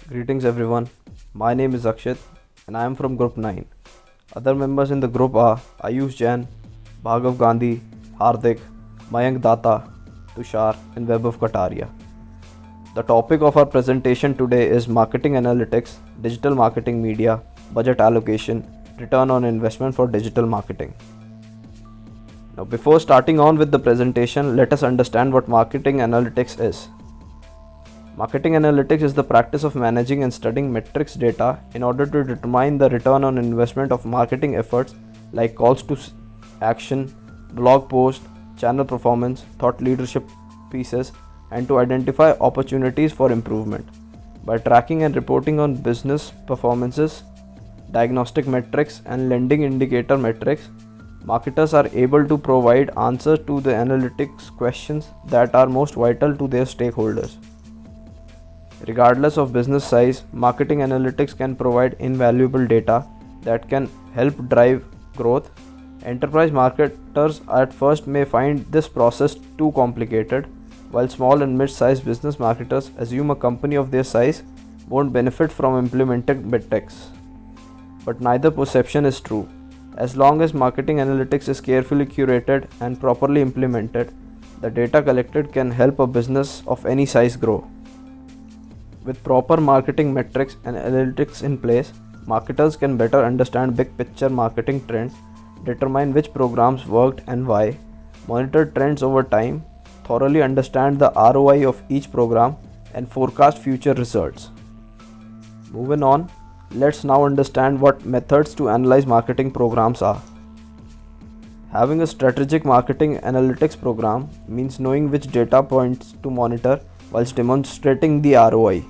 Greetings everyone. My name is Akshit and I am from Group 9. Other members in the group are Ayush Jain, Bhargav Gandhi, Hardik, Mayank Datta, Tushar and Vaibhav Kataria. The topic of our presentation today is marketing analytics, digital marketing media, budget allocation, return on investment for digital marketing. Now before starting on with the presentation, let us understand what marketing analytics is. Marketing analytics is the practice of managing and studying metrics data in order to determine the return on investment of marketing efforts like calls to action, blog posts, channel performance, thought leadership pieces, and to identify opportunities for improvement. By tracking and reporting on business performances, diagnostic metrics, and lending indicator metrics, marketers are able to provide answers to the analytics questions that are most vital to their stakeholders. Regardless of business size, marketing analytics can provide invaluable data that can help drive growth. Enterprise marketers at first may find this process too complicated, while small and mid-sized business marketers assume a company of their size won't benefit from implementing metrics. But neither perception is true. As long as marketing analytics is carefully curated and properly implemented, the data collected can help a business of any size grow. With proper marketing metrics and analytics in place, marketers can better understand big picture marketing trends, determine which programs worked and why, monitor trends over time, thoroughly understand the ROI of each program, and forecast future results. Moving on, let's now understand what methods to analyze marketing programs are. Having a strategic marketing analytics program means knowing which data points to monitor whilst demonstrating the ROI.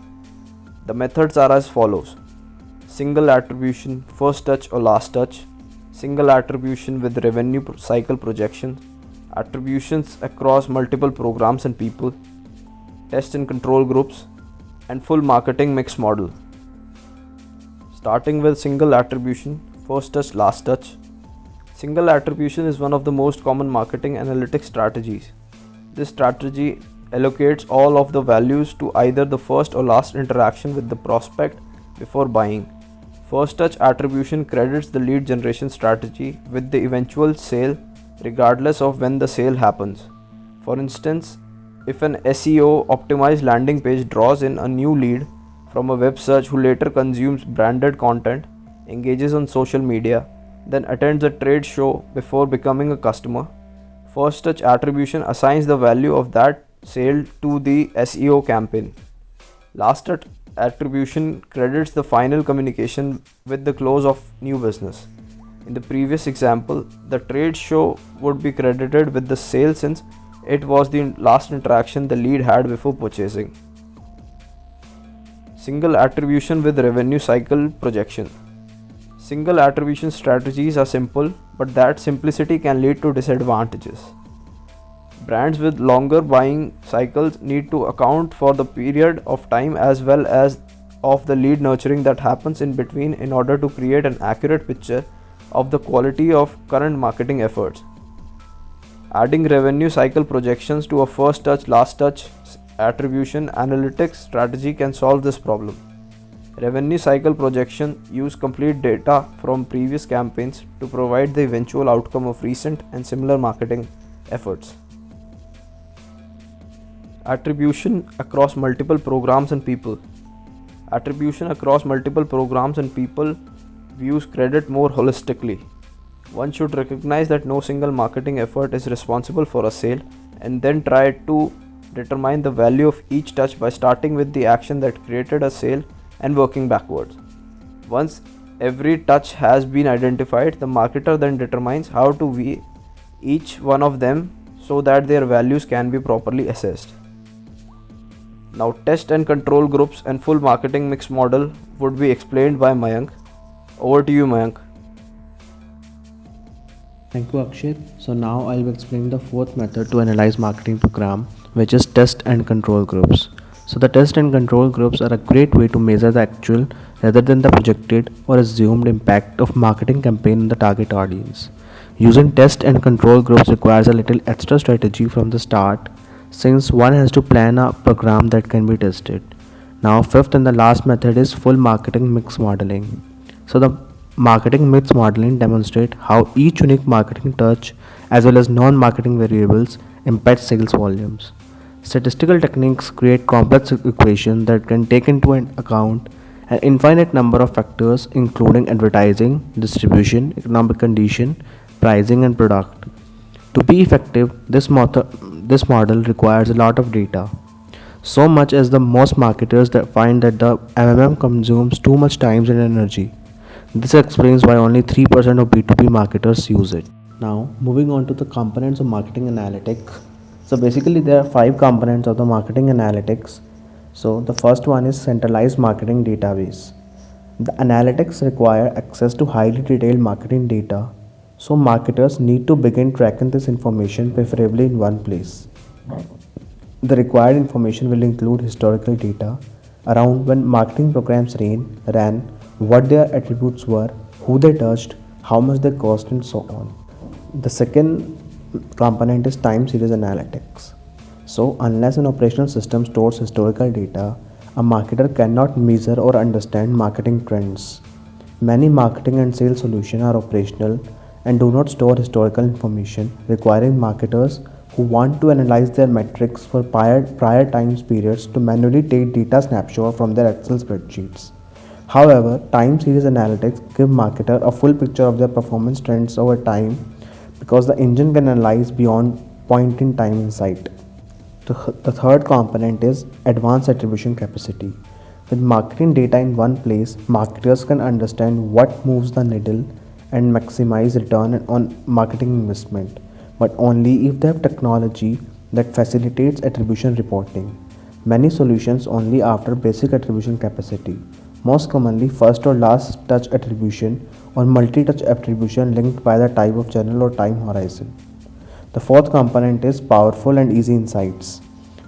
The methods are as follows: single attribution, first touch or last touch, single attribution with revenue cycle projection, attributions across multiple programs and people, test and control groups, and full marketing mix model. Starting with single attribution, first touch, last touch. Single attribution is one of the most common marketing analytics strategies. This strategy allocates all of the values to either the first or last interaction with the prospect before buying. First touch attribution credits the lead generation strategy with the eventual sale regardless of when the sale happens. For instance, if an SEO optimized landing page draws in a new lead from a web search who later consumes branded content, engages on social media, then attends a trade show before becoming a customer, first touch attribution assigns the value of that sale to the SEO campaign. Last touch attribution credits the final communication with the close of new business. In the previous example, the trade show would be credited with the sale since it was the last interaction the lead had before purchasing. Single attribution with revenue cycle projection. Single attribution strategies are simple, but that simplicity can lead to disadvantages. Brands with longer buying cycles need to account for the period of time as well as of the lead nurturing that happens in between in order to create an accurate picture of the quality of current marketing efforts. Adding revenue cycle projections to a first touch, last touch attribution analytics strategy can solve this problem. Revenue cycle projection use complete data from previous campaigns to provide the eventual outcome of recent and similar marketing efforts. Attribution across multiple programs and people. Attribution across multiple programs and people views credit more holistically. One should recognize that no single marketing effort is responsible for a sale and then try to determine the value of each touch by starting with the action that created a sale and working backwards. Once every touch has been identified, the marketer then determines how to weigh each one of them so that their values can be properly assessed. Now, test and control groups and full marketing mix model would be explained by Mayank. Over to you, Mayank. Thank you, Akshit. So now I'll be explaining the fourth method to analyze marketing program, which is test and control groups. So the test and control groups are a great way to measure the actual rather than the projected or assumed impact of marketing campaign on the target audience. Using test and control groups requires a little extra strategy from the start since one has to plan a program that can be tested. Now, fifth and the last method is full marketing mix modeling. So, the marketing mix modeling demonstrates how each unique marketing touch as well as non marketing variables impact sales volumes. Statistical techniques create complex equations that can take into account an infinite number of factors, including advertising, distribution, economic condition, pricing, and product. To be effective, this model requires a lot of data. So much as the most marketers that find that the MMM consumes too much time and energy. This explains why only 3% of B2B marketers use it. Now, moving on to the components of marketing analytics. So, basically, there are five components of the marketing analytics. So, the first one is centralized marketing database. The analytics require access to highly detailed marketing data, so marketers need to begin tracking this information preferably in one place. The required information will include historical data around when marketing programs ran, what their attributes were, who they touched, how much they cost, and so on. The second component is time series analytics. So, unless an operational system stores historical data, a marketer cannot measure or understand marketing trends. Many marketing and sales solutions are operational and do not store historical information, requiring marketers who want to analyze their metrics for prior time periods to manually take data snapshots from their Excel spreadsheets. However, time series analytics give marketer a full picture of their performance trends over time because the engine can analyze beyond point in time insight. The third component is advanced attribution capacity. With marketing data in one place, marketers can understand what moves the needle and maximize return on marketing investment, but only if they have technology that facilitates attribution reporting. Many solutions only offer basic attribution capacity, most commonly first or last touch attribution or multi-touch attribution linked by the type of channel or time horizon. The fourth component is powerful and easy insights.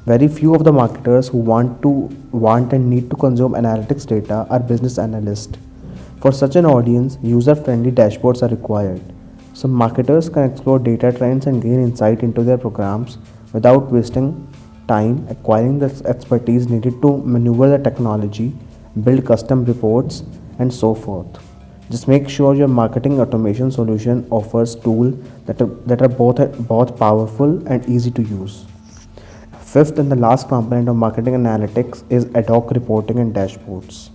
Very few of the marketers who want and need to consume analytics data are business analysts. For such an audience, user-friendly dashboards are required. So marketers can explore data trends and gain insight into their programs without wasting time acquiring the expertise needed to maneuver the technology, build custom reports, and so forth. Just make sure your marketing automation solution offers tools that are both powerful and easy to use. Fifth and the last component of marketing analytics is ad hoc reporting and dashboards.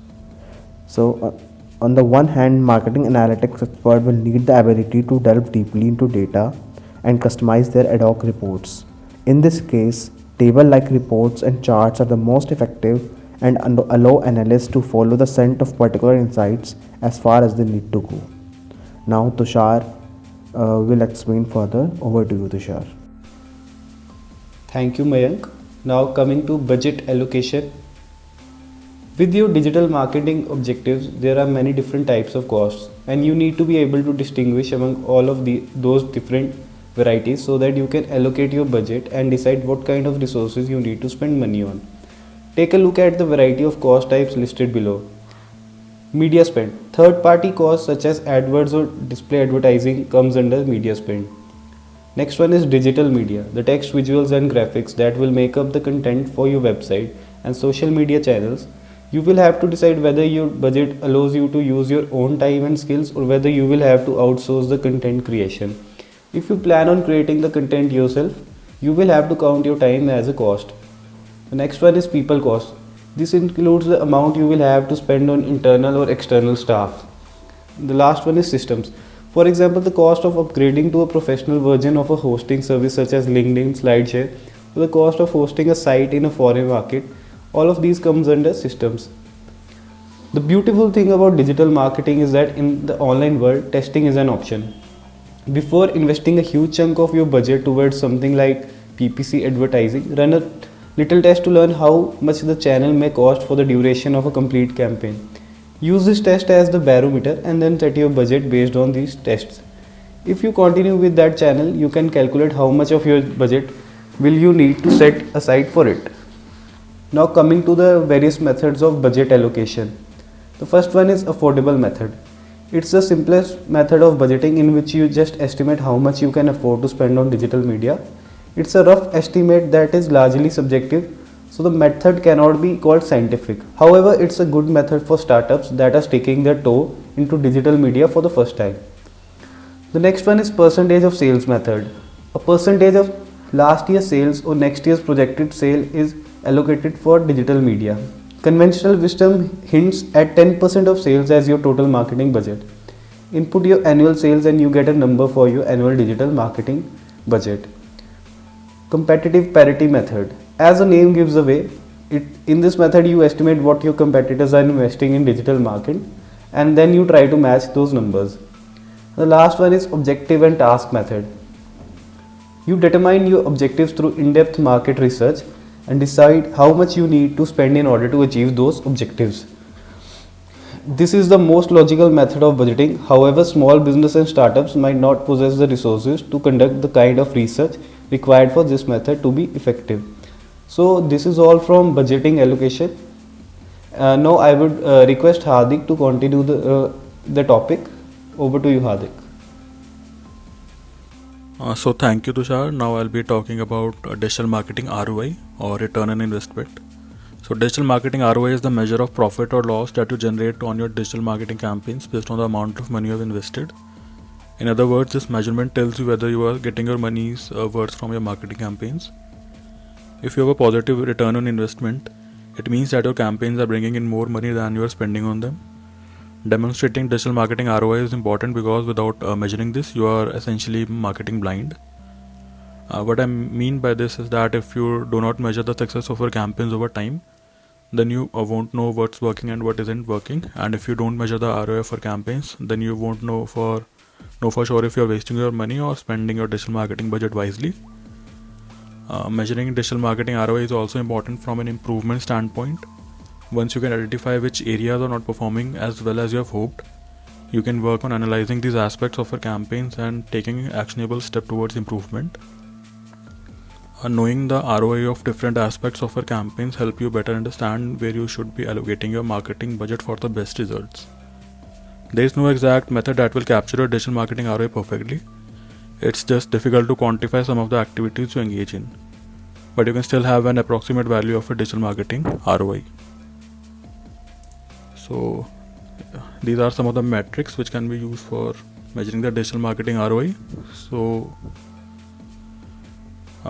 On the one hand, marketing analytics expert will need the ability to delve deeply into data and customize their ad hoc reports. In this case, table-like reports and charts are the most effective and allow analysts to follow the scent of particular insights as far as they need to go. Now, Tushar will explain further. Over to you, Tushar. Thank you, Mayank. Now coming to budget allocation. With your digital marketing objectives, there are many different types of costs, and you need to be able to distinguish among all of those different varieties so that you can allocate your budget and decide what kind of resources you need to spend money on. Take a look at the variety of cost types listed below. Media spend. Third party costs such as AdWords or display advertising comes under media spend. Next one is digital media, the text, visuals and graphics that will make up the content for your website and social media channels. You will have to decide whether your budget allows you to use your own time and skills or whether you will have to outsource the content creation. If you plan on creating the content yourself, you will have to count your time as a cost. The next one is people cost. This includes the amount you will have to spend on internal or external staff. The last one is systems. For example, the cost of upgrading to a professional version of a hosting service such as LinkedIn, SlideShare, or the cost of hosting a site in a foreign market. All of these comes under systems. The beautiful thing about digital marketing is that in the online world, testing is an option. Before investing a huge chunk of your budget towards something like PPC advertising, run a little test to learn how much the channel may cost for the duration of a complete campaign. Use this test as the barometer and then set your budget based on these tests. If you continue with that channel, you can calculate how much of your budget will you need to set aside for it. Now coming to the various methods of budget allocation. The first one is affordable method. It's the simplest method of budgeting in which you just estimate how much you can afford to spend on digital media. It's a rough estimate that is largely subjective, So the method cannot be called scientific. However, it's a good method for startups that are sticking their toe into digital media for the first time. The next one is percentage of sales method. A percentage of last year's sales or next year's projected sale is allocated for digital media. Conventional wisdom hints at 10% of sales as your total marketing budget. Input your annual sales and you get a number for your annual digital marketing budget. Competitive parity method. As the name gives away, in this method you estimate what your competitors are investing in digital marketing and then you try to match those numbers. The last one is objective and task method. You determine your objectives through in-depth market research and decide how much you need to spend in order to achieve those objectives. This is the most logical method of budgeting. However, small business and startups might not possess the resources to conduct the kind of research required for this method to be effective. So this is all from budgeting allocation. Now I would request Hardik to continue the topic. Over to you, Hardik. So thank you, Tushar. Now I'll be talking about digital marketing ROI or return on investment. So digital marketing ROI is the measure of profit or loss that you generate on your digital marketing campaigns based on the amount of money you have invested. In other words, this measurement tells you whether you are getting your money's worth from your marketing campaigns. If you have a positive return on investment, it means that your campaigns are bringing in more money than you are spending on them. Demonstrating digital marketing ROI is important because without measuring this, you are essentially marketing blind. What I mean by this is that if you do not measure the success of your campaigns over time, then you won't know what's working and what isn't working. And if you don't measure the ROI for campaigns, then you won't know for sure if you're wasting your money or spending your digital marketing budget wisely. Measuring digital marketing ROI is also important from an improvement standpoint. Once you can identify which areas are not performing as well as you have hoped, you can work on analyzing these aspects of your campaigns and taking an actionable step towards improvement. Knowing the ROI of different aspects of your campaigns help you better understand where you should be allocating your marketing budget for the best results. There is no exact method that will capture your digital marketing ROI perfectly. It's just difficult to quantify some of the activities you engage in. But you can still have an approximate value of your digital marketing ROI. So these are some of the metrics which can be used for measuring the digital marketing ROI. So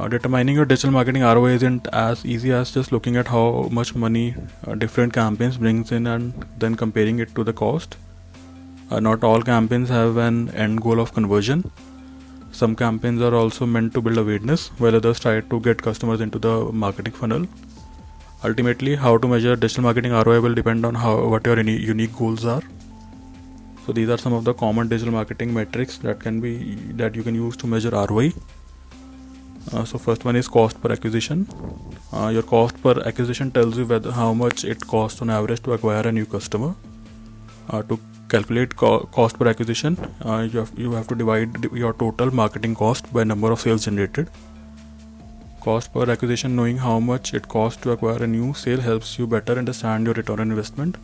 determining your digital marketing ROI isn't as easy as just looking at how much money different campaigns brings in and then comparing it to the cost. Not all campaigns have an end goal of conversion. Some campaigns are also meant to build awareness, while others try to get customers into the marketing funnel. Ultimately, how to measure digital marketing ROI will depend on what your unique goals are. So these are some of the common digital marketing metrics that you can use to measure ROI. So first one is cost per acquisition. Your cost per acquisition tells you how much it costs on average to acquire a new customer. To calculate cost per acquisition, you have to divide your total marketing cost by number of sales generated. Cost per acquisition, knowing how much it costs to acquire a new sale, helps you better understand your return on investment.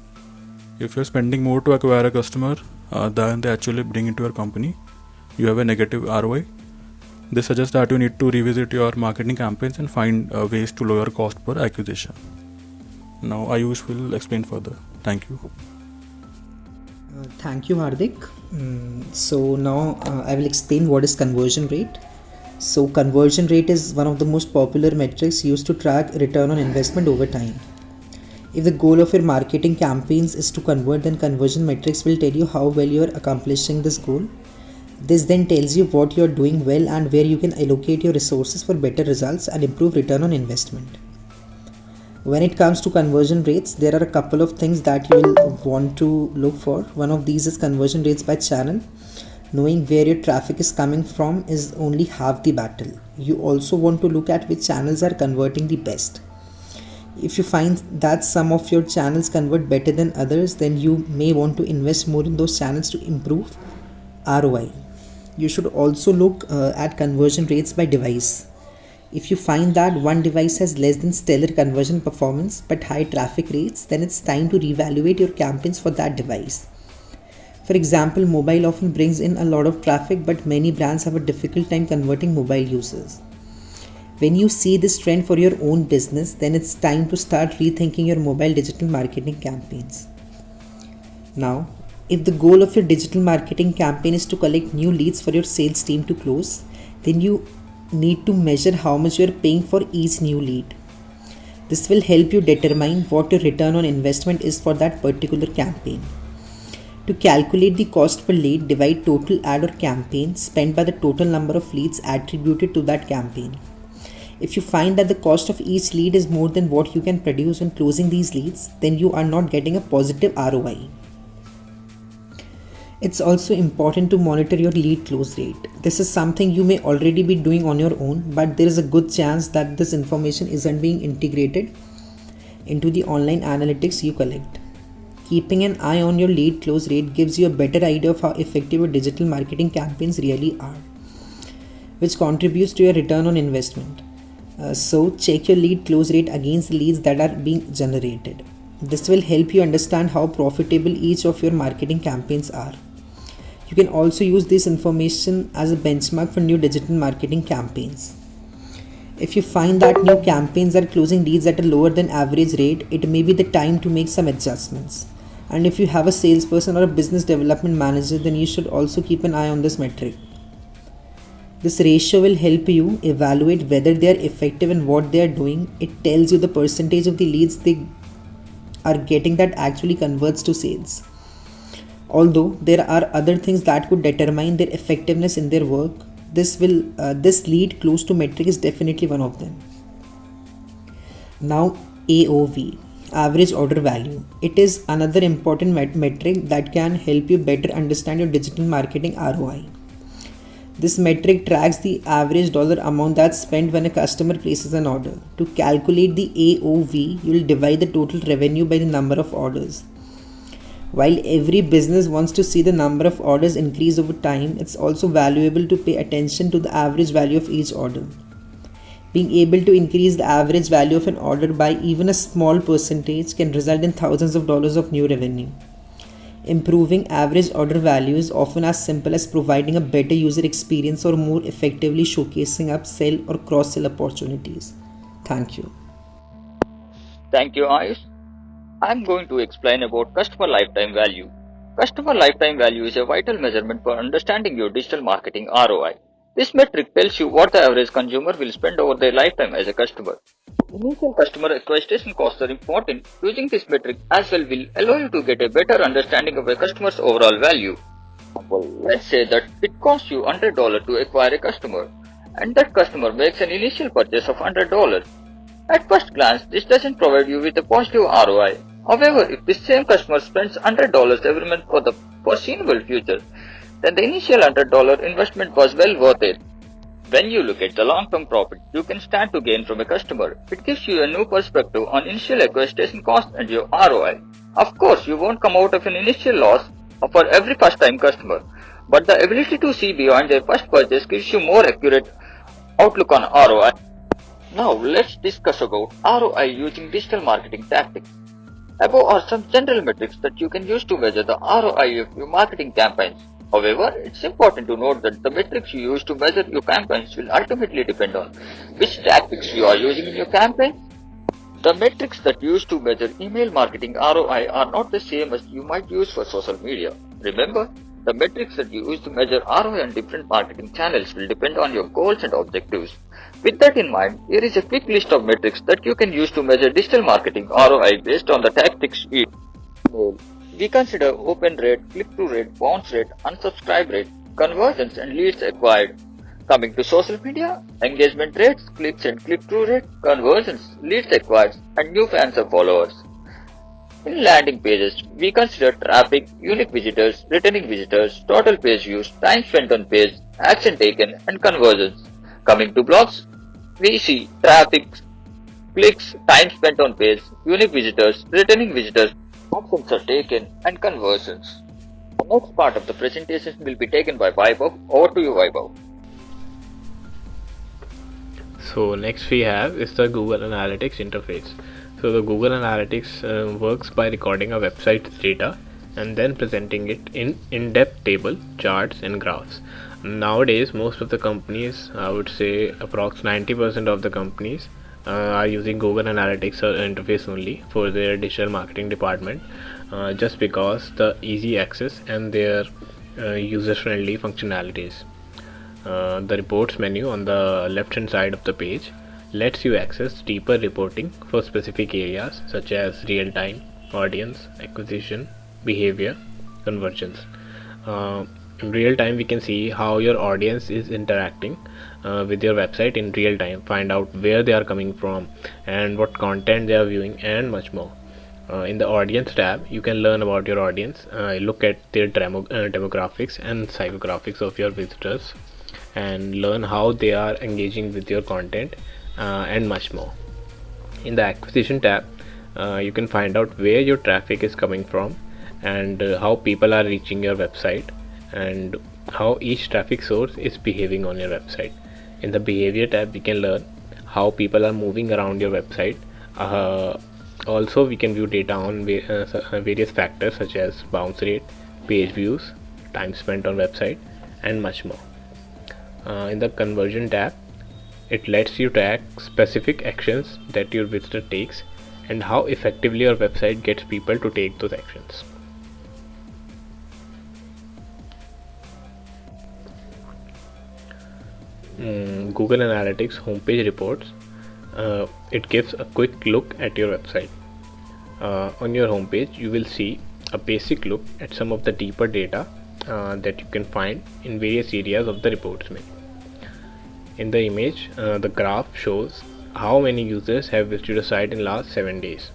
If you're spending more to acquire a customer than they actually bring into your company, you have a negative ROI. This suggests that you need to revisit your marketing campaigns and find ways to lower cost per acquisition. Now Ayush will explain further. Thank you. Thank you, Hardik. So now I will explain what is conversion rate. So conversion rate is one of the most popular metrics used to track return on investment over time. If the goal of your marketing campaigns is to convert, then conversion metrics will tell you how well you are accomplishing this goal. This then tells you what you are doing well and where you can allocate your resources for better results and improve return on investment. When it comes to conversion rates, there are a couple of things that you will want to look for. One of these is conversion rates by channel. Knowing where your traffic is coming from is only half the battle. You also want to look at which channels are converting the best. If you find that some of your channels convert better than others, then you may want to invest more in those channels to improve ROI. You should also look at conversion rates by device. If you find that one device has less than stellar conversion performance but high traffic rates, then it's time to reevaluate your campaigns for that device. For example, mobile often brings in a lot of traffic, but many brands have a difficult time converting mobile users. When you see this trend for your own business, then it's time to start rethinking your mobile digital marketing campaigns. Now, if the goal of your digital marketing campaign is to collect new leads for your sales team to close, then you need to measure how much you are paying for each new lead. This will help you determine what your return on investment is for that particular campaign. To calculate the cost per lead, divide total ad or campaign spent by the total number of leads attributed to that campaign. If you find that the cost of each lead is more than what you can produce on closing these leads, then you are not getting a positive ROI. It's also important to monitor your lead close rate. This is something you may already be doing on your own, but there is a good chance that this information isn't being integrated into the online analytics you collect. Keeping an eye on your lead close rate gives you a better idea of how effective your digital marketing campaigns really are, which contributes to your return on investment. So check your lead close rate against the leads that are being generated. This will help you understand how profitable each of your marketing campaigns are. You can also use this information as a benchmark for new digital marketing campaigns. If you find that new campaigns are closing leads at a lower than average rate, it may be the time to make some adjustments. And if you have a salesperson or a business development manager, then you should also keep an eye on this metric. This ratio will help you evaluate whether they are effective in what they are doing. It tells you the percentage of the leads they are getting that actually converts to sales. Although there are other things that could determine their effectiveness in their work, this lead close to metric is definitely one of them. Now, AOV, average order value. It is another important metric that can help you better understand your digital marketing ROI. This metric tracks the average dollar amount that's spent when a customer places an order. To calculate the AOV, you will divide the total revenue by the number of orders. While every business wants to see the number of orders increase over time, it's also valuable to pay attention to the average value of each order. Being able to increase the average value of an order by even a small percentage can result in thousands of dollars of new revenue. Improving average order value is often as simple as providing a better user experience or more effectively showcasing upsell or cross-sell opportunities. Thank you. Thank you, Ayush. I'm going to explain about customer lifetime value. Customer lifetime value is a vital measurement for understanding your digital marketing ROI. This metric tells you what the average consumer will spend over their lifetime as a customer. Initial customer acquisition costs are important. Using this metric as well will allow you to get a better understanding of a customer's overall value. Let's say that it costs you $100 to acquire a customer, and that customer makes an initial purchase of $100. At first glance, this doesn't provide you with a positive ROI. However, if this same customer spends $100 every month for the foreseeable future, then the initial $100 investment was well worth it. When you look at the long-term profit you can stand to gain from a customer, it gives you a new perspective on initial acquisition cost and your ROI. Of course, you won't come out of an initial loss for every first-time customer, but the ability to see beyond their first purchase gives you more accurate outlook on ROI. Now let's discuss about ROI using digital marketing tactics. Above are some general metrics that you can use to measure the ROI of your marketing campaigns. However, it's important to note that the metrics you use to measure your campaigns will ultimately depend on which tactics you are using in your campaign. The metrics that you use to measure email marketing ROI are not the same as you might use for social media. Remember, the metrics that you use to measure ROI on different marketing channels will depend on your goals and objectives. With that in mind, here is a quick list of metrics that you can use to measure digital marketing ROI based on the tactics you use. We consider open rate, click-through rate, bounce rate, unsubscribe rate, conversions and leads acquired. Coming to social media, engagement rates, clicks and click-through rate, conversions, leads acquired and new fans or followers. In landing pages, we consider traffic, unique visitors, returning visitors, total page views, time spent on page, action taken and conversions. Coming to blogs, we see traffic, clicks, time spent on page, unique visitors, returning visitors, actions are taken and conversions. The next part of the presentation will be taken by Vaibhav. Over to you, Vaibhav. So next we have is the Google Analytics interface. So the Google Analytics works by recording a website's data and then presenting it in in-depth table, charts and graphs. Nowadays, most of the companies, I would say approx 90% of the companies are using Google Analytics interface only for their digital marketing department, just because the easy access and their user-friendly functionalities. The reports menu on the left hand side of the page lets you access deeper reporting for specific areas such as real-time, audience, acquisition, behavior, conversions. In real time, we can see how your audience is interacting with your website in real time, find out where they are coming from and what content they are viewing, and much more. In the audience tab, you can learn about your audience, look at their demographics and psychographics of your visitors, and learn how they are engaging with your content, and much more. In the acquisition tab, you can find out where your traffic is coming from and how people are reaching your website and how each traffic source is behaving on your website. In the behavior tab, we can learn how people are moving around your website. Also, we can view data on various factors such as bounce rate, page views, time spent on website, and much more. In the conversion tab, it lets you track specific actions that your visitor takes and how effectively your website gets people to take those actions. Google Analytics homepage reports. It gives a quick look at your website. On your homepage, you will see a basic look at some of the deeper data that you can find in various areas of the reports menu. In the image, the graph shows how many users have visited a site in last 7 days.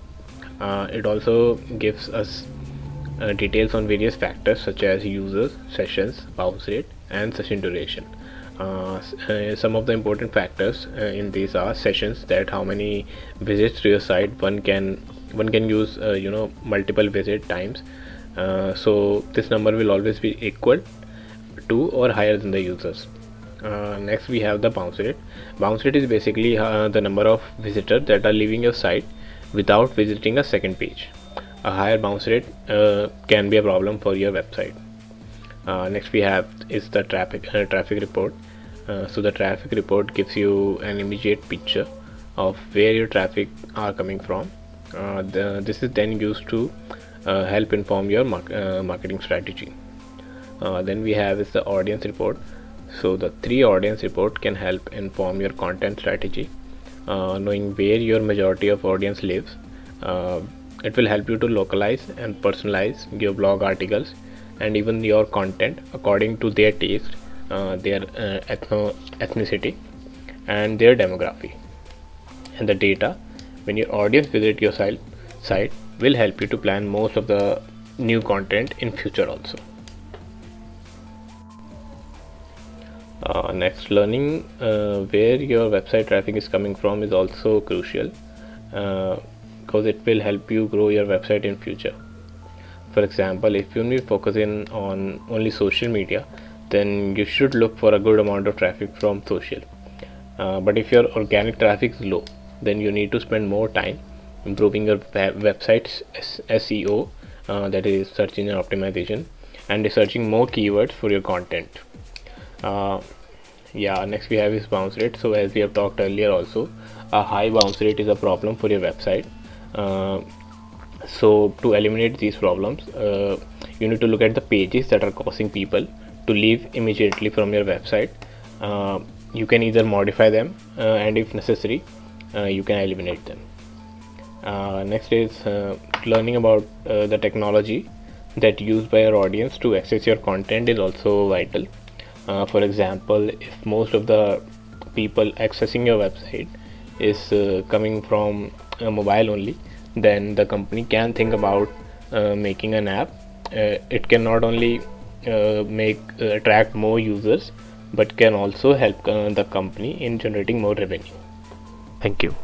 It also gives us details on various factors such as users, sessions, bounce rate, and session duration. Some of the important factors in these are sessions, that how many visits to your site one can use multiple visit times, so this number will always be equal to or higher than the users. Next we have the bounce rate. Bounce rate is basically the number of visitors that are leaving your site without visiting a second page. A higher bounce rate can be a problem for your website. Next we have is the traffic report. So the traffic report gives you an immediate picture of where your traffic are coming from. This is then used to help inform your marketing strategy. Then we have is the audience report. So the 3 audience report can help inform your content strategy. Knowing where your majority of audience lives, it will help you to localize and personalize your blog articles and even your content according to their taste, their ethnicity, and their demography. And the data when your audience visit your site will help you to plan most of the new content in future also. Next, learning where your website traffic is coming from is also crucial, because it will help you grow your website in future. For example, if you only focusing on only social media, then you should look for a good amount of traffic from social. But if your organic traffic is low, then you need to spend more time improving your website's SEO, that is search engine optimization, and researching more keywords for your content. Next we have is bounce rate. So as we have talked earlier also, a high bounce rate is a problem for your website. So to eliminate these problems, you need to look at the pages that are causing people to leave immediately from your website. You can either modify them and if necessary you can eliminate them. Next is learning about the technology that used by your audience to access your content is also vital. For example, if most of the people accessing your website is coming from mobile only, then the company can think about making an app. It can not only attract more users, but can also help the company in generating more revenue. Thank you.